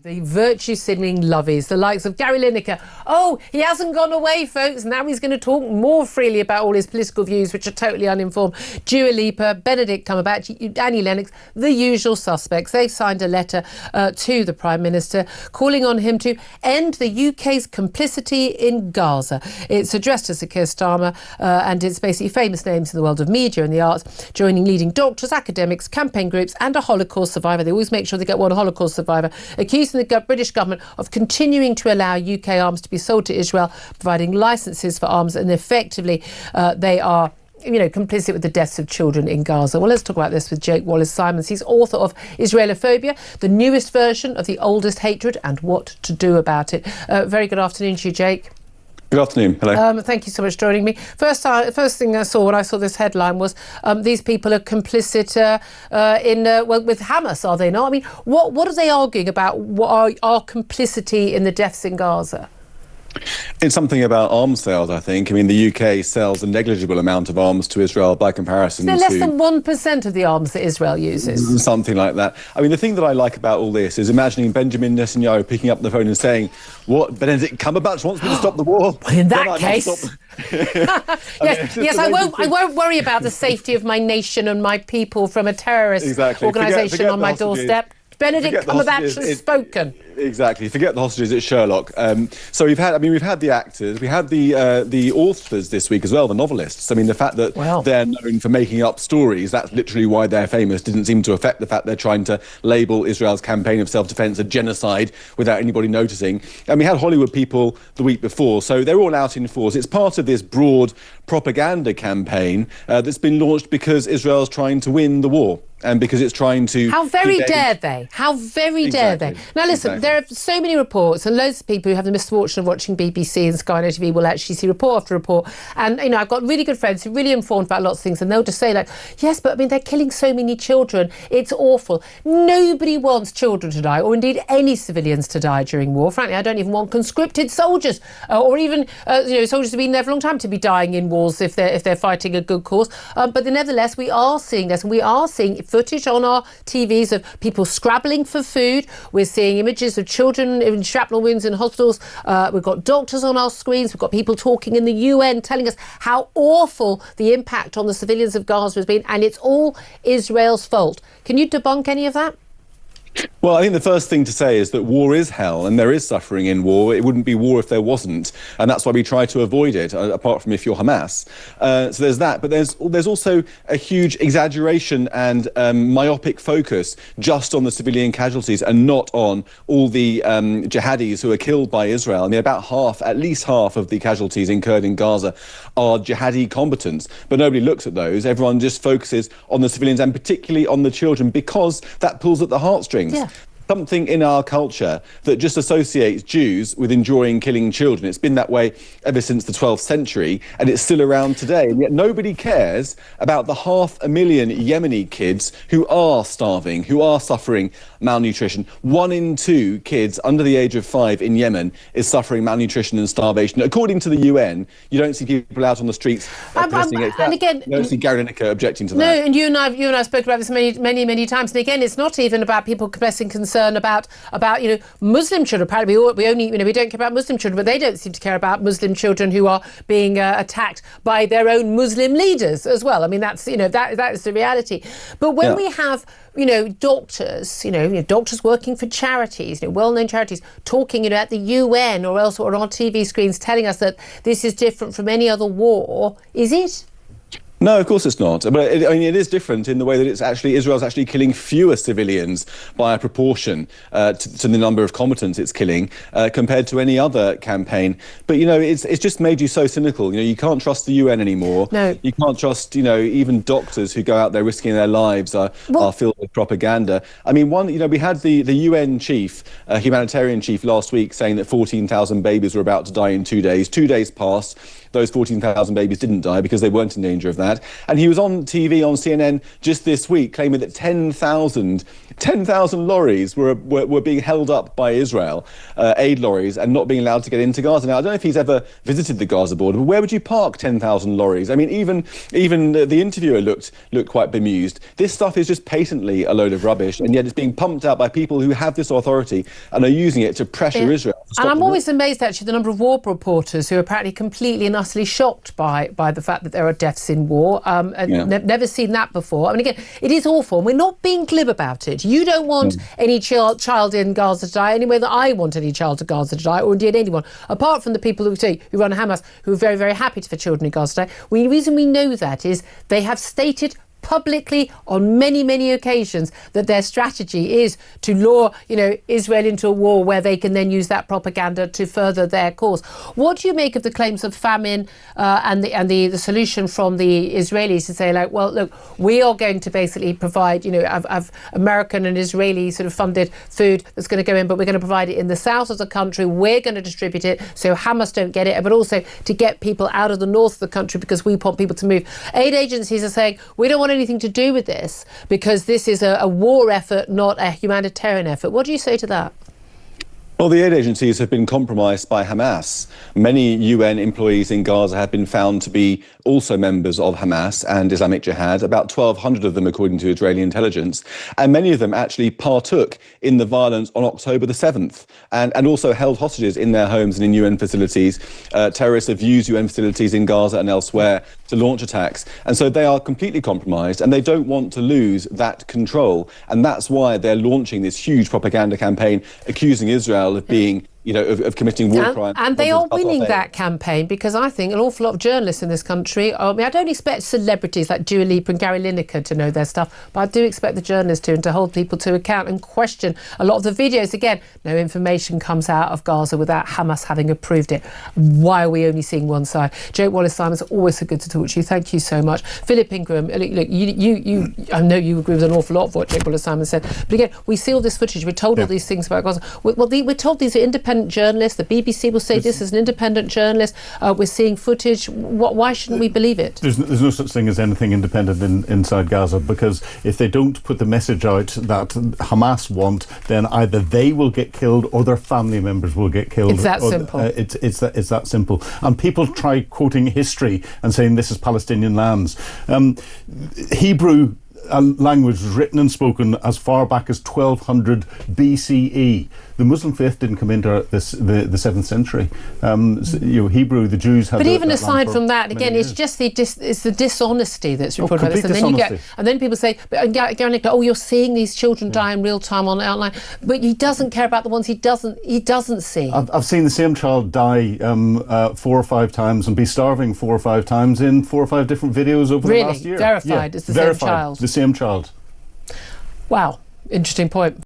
The virtue-signaling lovies, the likes of Gary Lineker. Oh, he hasn't gone away, folks. Now he's going to talk more freely about all his political views, which are totally uninformed. Dua Lipa, Benedict Cumberbatch, Annie Lennox, the usual suspects. They've signed a letter to the Prime Minister calling on him to end the UK's complicity in Gaza. It's addressed to Sir Keir Starmer, and it's basically famous names in the world of media and the arts, joining leading doctors, academics, campaign groups and a Holocaust survivor. They always make sure they get one Holocaust survivor, accusing the British government of continuing to allow UK arms to be sold to Israel, providing licences for arms, and effectively they are complicit with the deaths of children in Gaza. Well, let's talk about this with Jake Wallace-Simons. He's author of Israelophobia, the newest version of the oldest hatred and what to do about it. Very good afternoon to you, Jake. Good afternoon. Hello. Thank you so much for joining me. First thing I saw when I saw this headline was these people are complicit with Hamas, are they not? I mean, what are they arguing about? What our complicity in the deaths in Gaza? It's something about arms sales, I think. I mean, the UK sells a negligible amount of arms to Israel by comparison to... less than 1% of the arms that Israel uses. Something like that. I mean, the thing that I like about all this is imagining Benjamin Netanyahu picking up the phone and saying, what, Benedict Cumberbatch wants me to stop the war? In that case... yes, I won't worry about the safety of my nation and my people from a terrorist organisation on my doorstep. Benedict Cumberbatch has spoken. Exactly. Forget the hostages. It's Sherlock. So we've had the actors, we had the authors this week as well, the novelists. I mean, the fact that they're known for making up stories, that's literally why they're famous, didn't seem to affect the fact they're trying to label Israel's campaign of self-defense a genocide without anybody noticing. And we had Hollywood people the week before, so they're all out in force. It's part of this broad propaganda campaign that's been launched because Israel's trying to win the war. And because it's trying to... How very dare they? How very dare they? Now, listen, there are so many reports, and loads of people who have the misfortune of watching BBC and Sky News TV will actually see report after report. And, I've got really good friends who are really informed about lots of things, and they'll just say, like, yes, but, I mean, they're killing so many children. It's awful. Nobody wants children to die, or indeed any civilians to die during war. Frankly, I don't even want conscripted soldiers, or even, soldiers who've been there for a long time to be dying in wars if they're fighting a good cause. But nevertheless, we are seeing this, and we are seeing footage on our TVs of people scrabbling for food. We're seeing images of children in shrapnel wounds in hospitals. We've got doctors on our screens. We've got people talking in the UN telling us how awful the impact on the civilians of Gaza has been, and it's all Israel's fault. Can you debunk any of that? Well, I think the first thing to say is that war is hell and there is suffering in war. It wouldn't be war if there wasn't. And that's why we try to avoid it, apart from if you're Hamas. So there's that. But there's also a huge exaggeration and myopic focus just on the civilian casualties and not on all the jihadis who are killed by Israel. I mean, at least half of the casualties incurred in Gaza are jihadi combatants. But nobody looks at those. Everyone just focuses on the civilians and particularly on the children because that pulls at the heartstrings. Yeah. Something in our culture that just associates Jews with enjoying killing children. It's been that way ever since the 12th century, and it's still around today. And yet nobody cares about the 500,000 Yemeni kids who are starving, who are suffering malnutrition. 1 in 2 kids under the age of 5 in Yemen is suffering malnutrition and starvation. According to the UN, you don't see people out on the streets protesting against that. And again, you don't see Gary Lineker objecting to that. No, and you and I spoke about this many times. And again, it's not even about people expressing concern about Muslim children. Apparently, we don't care about Muslim children, but they don't seem to care about Muslim children who are being attacked by their own Muslim leaders as well. I mean, that's that is the reality. But when we have doctors, doctors working for charities, well-known charities, talking at the UN or else or on TV screens, telling us that this is different from any other war, is it? No, of course it's not. But it is different in the way that Israel's actually killing fewer civilians by a proportion to the number of combatants it's killing compared to any other campaign. But it's just made you so cynical. You can't trust the UN anymore. No. You can't trust even doctors who go out there risking their lives are filled with propaganda. I mean, we had the UN chief, humanitarian chief last week saying that 14,000 babies were about to die in 2 days. 2 days passed. those 14,000 babies didn't die because they weren't in danger of that. And he was on TV on CNN just this week claiming that 10,000 lorries were being held up by Israel, aid lorries, and not being allowed to get into Gaza. Now, I don't know if he's ever visited the Gaza border, but where would you park 10,000 lorries? I mean, even the interviewer looked quite bemused. This stuff is just patently a load of rubbish, and yet it's being pumped out by people who have this authority and are using it to pressure Israel. And I'm always amazed, actually, the number of war reporters who are apparently completely and utterly shocked by the fact that there are deaths in war. Never seen that before. I mean, again, it is awful, and we're not being glib about it. You don't want any child in Gaza to die any way that I want any child in Gaza to die, or indeed anyone, apart from the people who run Hamas, who are very, very happy for children in Gaza to die. The reason we know that is they have stated publicly on many, many occasions that their strategy is to lure, Israel into a war where they can then use that propaganda to further their cause. What do you make of the claims of famine and the solution from the Israelis to say, like, well, look, we are going to basically provide, of American and Israeli sort of funded food that's going to go in, but we're going to provide it in the south of the country. We're going to distribute it so Hamas don't get it, but also to get people out of the north of the country because we want people to move. Aid agencies are saying, we don't want anything to do with this because this is a war effort, not a humanitarian effort. What do you say to that? Well, the aid agencies have been compromised by Hamas. Many UN employees in Gaza have been found to be also members of Hamas and Islamic Jihad, about 1,200 of them, according to Israeli intelligence. And many of them actually partook in the violence on October the 7th and also held hostages in their homes and in UN facilities. Terrorists have used UN facilities in Gaza and elsewhere to launch attacks. And so they are completely compromised and they don't want to lose that control. And that's why they're launching this huge propaganda campaign accusing Israel of being, of committing war crimes. And they are winning that campaign because I think an awful lot of journalists in this country, I don't expect celebrities like Dua Lipa and Gary Lineker to know their stuff, but I do expect the journalists to hold people to account and question a lot of the videos. Again, no information comes out of Gaza without Hamas having approved it. Why are we only seeing one side? Jake Wallace-Simon, it's always so good to talk to you. Thank you so much. Philip Ingram, look, you I know you agree with an awful lot of what Jake Wallace-Simon said, but again, we see all this footage, we're told all these things about Gaza. We're told these are independent journalists. The BBC will say this is an independent journalist. We're seeing footage. Why shouldn't we believe it? There's no such thing as anything independent inside Gaza, because if they don't put the message out that Hamas want, then either they will get killed or their family members will get killed. It's that simple. It's that simple. And people try quoting history and saying this is Palestinian lands. Hebrew language was written and spoken as far back as 1200 BCE. The Muslim faith didn't come into the 7th century. Hebrew, the Jews had. But even aside from that, again, it's just it's the dishonesty that's reported about this, and then people say, "Oh, you're seeing these children die in real time on outline," but he doesn't care about the ones he doesn't see. I've seen the same child die 4 or 5 times and be starving 4 or 5 times in 4 or 5 different videos over the last year. Verified, it's the same child. The same child. Wow, interesting point.